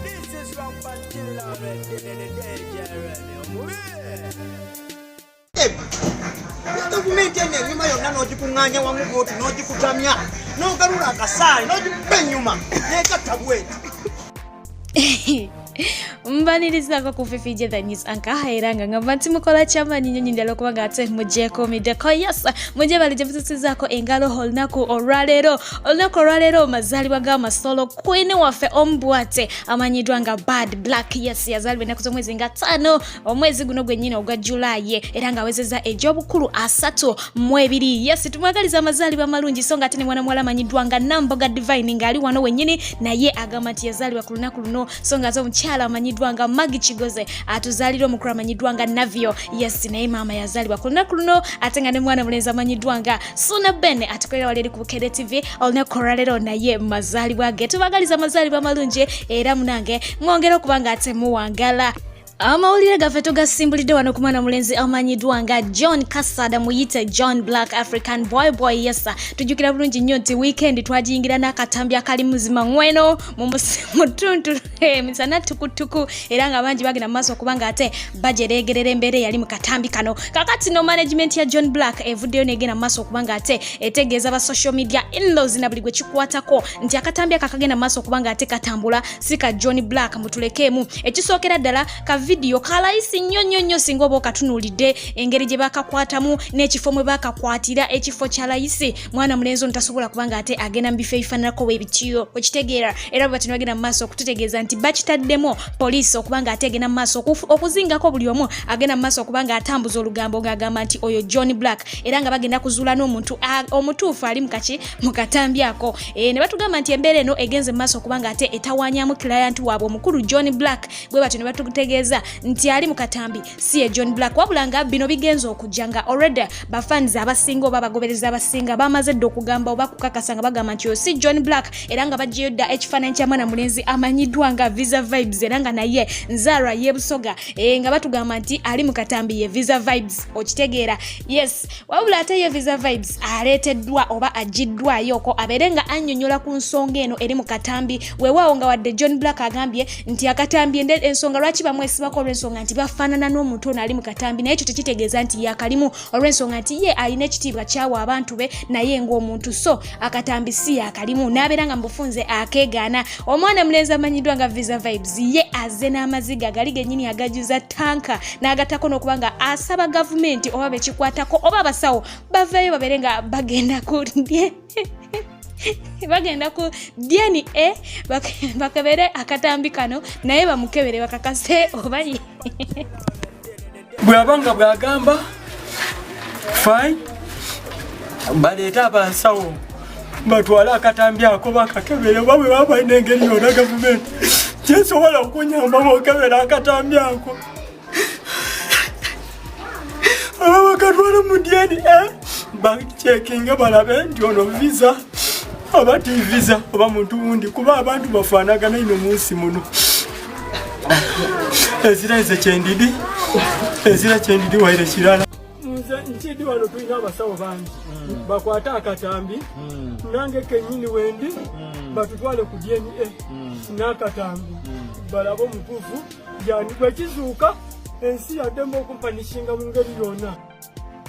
This is from Pantilla Government enyuma yonna n'ogikuŋŋaanya wamu bw'oti n'ogikutamya n'ogalula akasaale n'ogikuba ennyuma n'egatta bweti. Mbaniriza ku Fifije the news ankahairanga ngabanti mukola chamani nyinyi ndalo kubanga ate mujeko mideko yes muje balije butusizako engalo holnaku olwalero mazalibwa ga masolo queen wafe ombwate amanyidwa nga Bad Black yes yazalibwa nakuzo mwezi nga 5 omwezi guno gwennyina ogwa July era nga wezeza ejobukulu 3 yes tumwagaliza amazalibwa malungi songa ate ne mwana mwala amanyidwa nga Namboga Divine ngali wano wennyini naye agamati yazalibwa ku lunaku luno songa zo mchala amanyidwa nga Magi Chigoze atuzalira omukulu amanyidwa nga Navio yes naye mama yazalibwa ku lunaku luno ate nga ne mwana mulenzi amanyidwa nga Suna Bene atukolera waleri ku Bukede TV olunaku lwaleero naye mazalibwa ge tubagaliza amazalibwa malungi era munange mwongera okubanga ate muwangala. Amawulire gaffe gasimbulidde wano ku mwana mulenzi amanyidwa nga John Kasada muyite John Black African boy yes tujukira bulungi nnyo nti weekend twajingira n'akatambi akali muzima ngweno mu tuntu misana tukutuku era nga bangi bagenda maaso kubanga ate bajeregerera embeera yali mu katambi kano kakati no management ya John Black evuddeyo negenda maaso kubanga ate etegeeza ba social media in-laws na buli gwe kikwatako nti akatambi akakagenda maaso kubanga ate katambula sika John Black mutulekeemu ekisookera ddala ka video kalaisi nnyo singa oba okatunulidde engeri gye bakakwatamu n'ekifo mwe bakakwatira ekifo kya layisi mwana mulenzi ntasobola kubanga ate agenda mu bifo ebifaananako bwebitiyo okitegeera era bwe batino bagenda mu maaso okututegeeza nti bakitaddemu poliisi okubanga ate agenda mu maaso okuzingako buli omu agenda mu maaso okubanga atambuza olugambo ng'agamba nti oyo John Black era nga bagenda kuzuula n'omuntu omutuufu ali mu katambi ako ne batugamba nti embeera eno egenze mu maaso okubanga ate etawaanyamu client waabwe omukulu John Black bwe batino batutegeeza nti ali mu katambi si John Black wabulanga bino bigenzo okujanga already bafans abasinga oba bagobereza abasinga bamaze ddo okugamba oba kukakasa nga bagamba nti si John Black era nga bajiyo dda ekifaananyi kya mwana mulenzi amanyidwa nga Visa Vibes era nga naye Nzara yebusoga nga batugamba nti ali mu katambi ye Visa Vibes okitegeera yes wabula ate ye Visa Vibes aleeteddwa oba ajiddwayo ko abeere nga annyonnyola ku nsonga eno eri mu katambi weewaawo nga wadde John Black agambye nti akatambi ensonga lwaki bamwesibako olw'ensonga nti bafaanana n'omuntu ono ali mu katambi naye ekyo tekitegeeza nti yakalimu olw'ensonga nti ye alina ekitiibwa kyawa abantu be naye ng'omuntu so akatambi si yakalimu n'abeera nga mubufunze akeegaana omwana mulenzi amanyiddwa nga Visa Vibes ye azze n'amaziga gali gennyini agajuza tanka n'agattako n'okuba nga asaba gavumenti oba bekikwatako oba abasawo baveeyo babeere nga bagenda ku DNA bakebere akatambi kano naye bamukebere bakakase obaye bwabanga bwagamba fine baleeta abasawo batwala akatambi ako bakakebere bamwe babalina engeri yonna gavumenti kyesobola okunyamba mukebera akatambi ako aba bakatwala mu DNA bacekinga balabe nti ono visa abati visa oba muntu wundi kuba abantu bafaanagana ino munsi muno ezira kyendidi waire kirala nkidi wano tulina abasawo bangi bakwata akatambi nange kennyini wendi batutwale ku DNA n'akatambi balaba omutuufu yani bwekizuuka ensi yaddemu okumpanishinga mu ngeri yonna.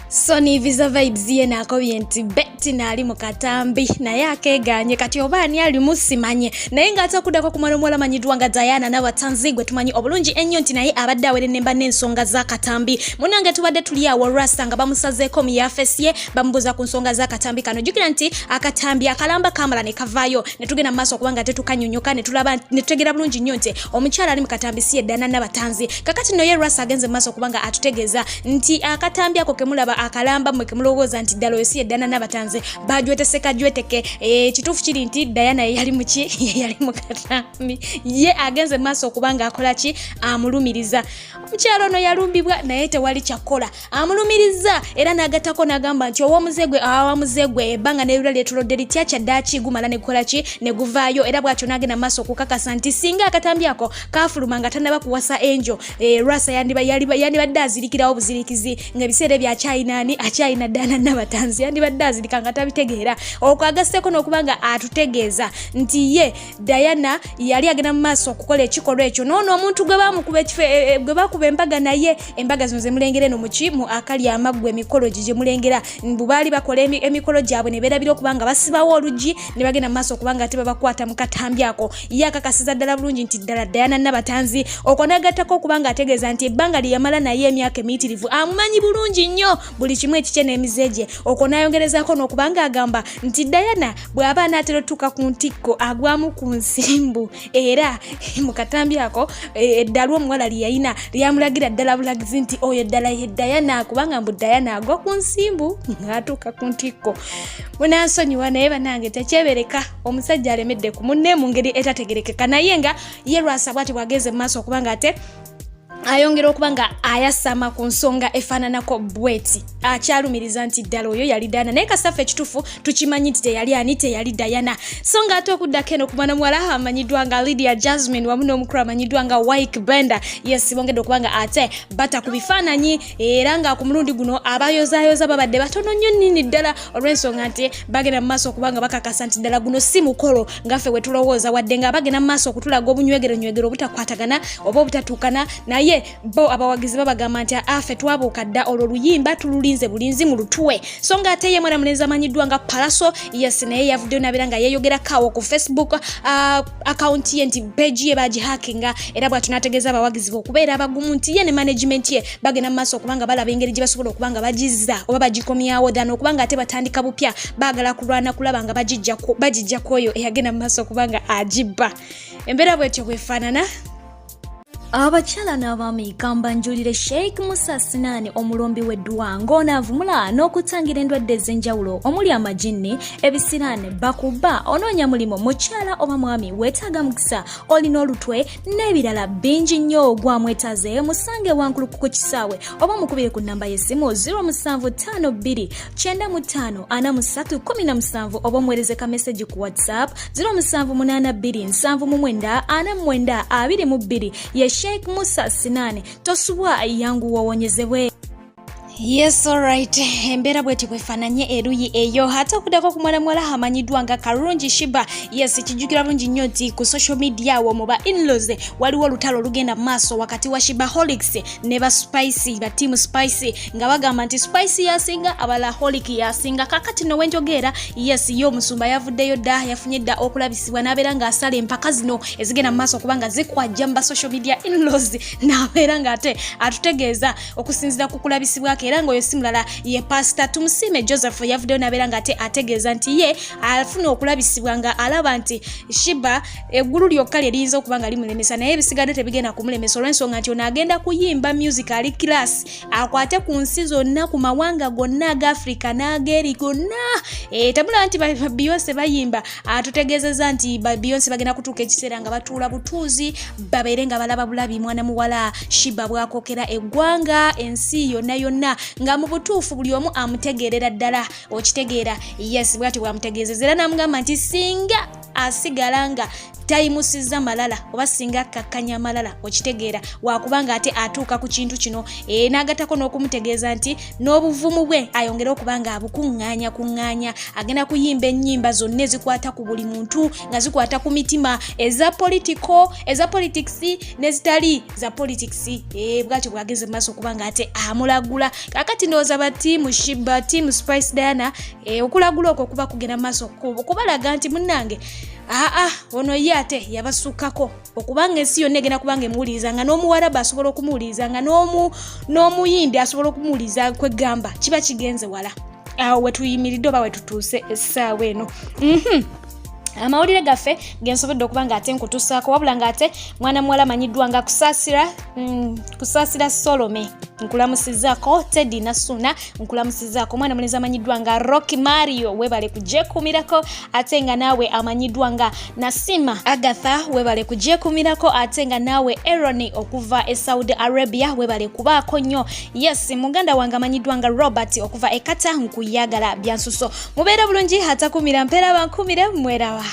Sony Visa Vibes ye nakobye nti Betty nali mu katambi naye akeeganye kati oba ani ali musimanye naye ng'atakudako ku mwana omuwala amanyidwa nga Diana n'abatanzigwe tumanyi obulungi ennyo nti naye abadde awere nemba n'ensonga z'akatambi munange tubadde tuli awo Rasta nga bamusazeeko mu yafesi ye bamubuuza ku nsonga z'akatambi kano jjukira nti akatambi akalamba kamala ne kavaayo ne tugenda mu maaso okubanga tetukanyonyoka ne tulaba ne tutegeera bulungi nnyo nti omukyala ali mu katambi si Diana n'abatanzi kakati no ye Rasta agenze mu maaso okubanga atutegeeza nti akatambi ako kemulaba akalamba mwe kemulowooza nti ddala oyo si Diana n'abatanzi bajweteseka jweteke kituufu kiri nti Diana yali mu katambi ye agenze maaso okubanga akola ki amulumiriza omukyalo ono yalumbibwa naye tewali kyakola amulumiriza era n'agattako n'agamba nti owamuzegwe ebbanga n'ebirwa lyetulodde litya kyaddaaki gumala ne kukola ki ne guvaayo era bw'atyo n'agenda maaso okukakasa nti singa akatambi ako kaafuluma nga tannaba kuwasa enjo Rasa yandibadde azirikirawo buzirikizi ng'ebiseera ebya China nani akyalina Diana Nabatanzi yandi baddazi likanga tabitegeera okwagaseko n'okubanga atutegeeza nti ye Diana yali agenda mu maaso okukola ekikolwa ekyo noono omuntu gwe bamukuba ekife gwe bakuba embaga naye embaga zino zemulengere no mukimu akali amagwe emikolo gye mulengera bubali bakola emikolo gyabwe ne beerabira okubanga basibawo olugi ne bagenda mu maaso okubanga ate babakwata mu katambyako ye akakasiza ddala bulungi nti ddala Diana Nabatanzi okonagattako okubanga ategeeza nti ebbanga lyamala naye emyaka emitirivu amumanyi bulungi nnyo buli kimu ekikye n'emizeje okonayongerezaako n'okubanga agamba nti Diana bw'aba anaatera otuuka ku ntikko agwamu ku nsimbu era mu katambyako eddala omuwala lyeyina lyamulagira ddala bulagizi nti oyo ddala ye Diana kubanga mbu Diana agwa ku nsimbu ng'atuuka ku ntikko munansonyiwa naye banange tekyebereka omusajja alemedde ku munne mu ngeri etategerekeka naye nga ye lwasa bwati bwageze mu maaso okubanga ate ayongera okubanga ayasama ku nsonga efaananako bweti akyalumiriza nti ddala oyo yali Diana naye kasaffe ekituufu tukimanyi nti teyali ani teyali Diana so nga ate okuddako eno kumwana muwala amanyiddwa nga Lydia Jasmine wamu n'omukulu amanyiddwa nga Wyke Benda yes bongedde okubanga ate bata ku bifaananyi era nga ku mulundi guno abayozaayoza babadde batono nnyo nini ddala olw'ensonga nti bagenda mu maaso okubanga bakakasa nti ddala guno si mukolo ngaffe we tulowooza wadde nga bagenda mu maaso okutulaga obunywegeronywegero obutakwatagana oba obutatuukana naye bo abawagizi babagamba nti afe twabuuka dda olwo luyimba tululinze bulinzi mu lutuwe so nga ate ye mwana mulenzi amanyiddwa nga Palaso yes naye yavuddeyo nabeera nga yeeyogera kawo ku Facebook account ye nti page ye bagihakinga era bw'atyo n'ategeeza abawagizi be okubeera abagumu nti ye ne management ye bagenda mu maaso okubanga balaba engeri gye basobola okubanga bagizza oba bagikomyawo ddala okubanga ate batandika bupya baagala kulwana kulaba nga bagijjako oyo eyagenda mu maaso okubanga agibba embeera bw'etyo bwefaanana. Abakyala n'abaami kambanjulire Sheikh Musa Sinani omulombi w'eddwa ng'onaavumula n'okutangira endwadde ez'enjawulo omuli amajinni ebisiraane bakuba onoonya mulimu mukyala oba mwami weetaaga mukisa olina olutwe n'ebirala bingi nnyo gwamwetaaze musange wankulu ku kisaawe oba mukubire ku nnamba y'essimu 0752 95 4317 oba omuweereze ka message ku WhatsApp 0782 79 49 22 ye Sheikh Musa Sinani tosubwa yangu wawonyezebwe. Yes, alright. Embeera bweti bwefaananye eruyi eyo hata okudako ku mwana muwala amanyiddwa nga Karungi Shiba yes kijjukira bulungi nnyo nti ku social media awo mu ba in-laws waliwo olutalo olugenda mu maaso wakati wa Shibaholics ne ba Spicy ba Team Spicy nga bagamba nti Spicy yasinga abala Holic yasinga kakati no wenjogera yes yo musumba yavuddeyo dda yafunye dda okulabisibwa n'abeera nga asala empaka zino ezigenda mu maaso kubanga zikwajja mu ba social media in-laws n'abeera nga ate atutegeeza okusinzira ku kulabisibwa era ngoyo simulala ye Pastor Tumusime Joseph yavuddeyo n'abeera nga ate ategeeza nti ye afuna okulabisibwa nga alaba nti Shiba eggulu lyokka lyerinza okuba nga limulemesa naye ebisigadde tebigenda kumulemesa olw'ensonga nti ono agenda kuyimba music ali class akwate ku nsi zonna ku mawanga gonna aga Africa n'ageeri gonna tabula nti Beyonce bayimba atutegeezeza nti Beyonce bagenda kutuuka ekiseera nga batuula butuuzi babeere nga balaba bulabi mwana muwala Shiba bwakokera eggwanga ensi yonna yonna nga mu butuufu buli omu amutegeerera ddala okitegeera yes bwati bwamutegeezeza era namugamba nti singa asigala nga tayimusiza malala oba singa kakkanya malala okitegeera wakubanga ate atuuka ku kintu kino n'agattako n'okumutegeeza nti n'obuvumu bwe ayongera okubanga abukuŋŋaanya agenda kuyimba ennyimba zonna ezikwata ku buli muntu nga zikwata ku mitima eza politics n'ezitali za politics bwatyo bwageze mu maaso okubanga ate amulagula kakati ndowooza ba Team Shiba Team Spice Diana okulagula okwo kuba kugenda mu maaso kubalaga nti munnange ono ye ate yabasukkako okubanga ensi yonna egenda kubanga emuwuliriza nga n'omuwarabu asobola okumuwuliriza nga n'omuyindi asobola okumuwuliriza kwegamba kiba kigenze wala awo wetuyimiridde oba wetutuuse essaawa eno amawulire gaffe gensobodde okuba nga ate nkutusaako wabula nga ate mwana muwala amanyiddwa nga kusaasira Solome nkulamusizaako Teddy Nasuna nkulamusizaako mwana mulenzi amanyiddwa nga Rocky Mario webale kugyekumirako ate nga naawe amanyiddwa nga Nasima Agatha webale kugyekumirako ate nga naawe Eroni okuva e Saudi Arabia webale kubaako nnyo yes muganda wange amanyiddwa nga Robert okuva e Qatar nkuyagala byansuso mubeera bulungi hatakumira mpeera bankumire mwerawa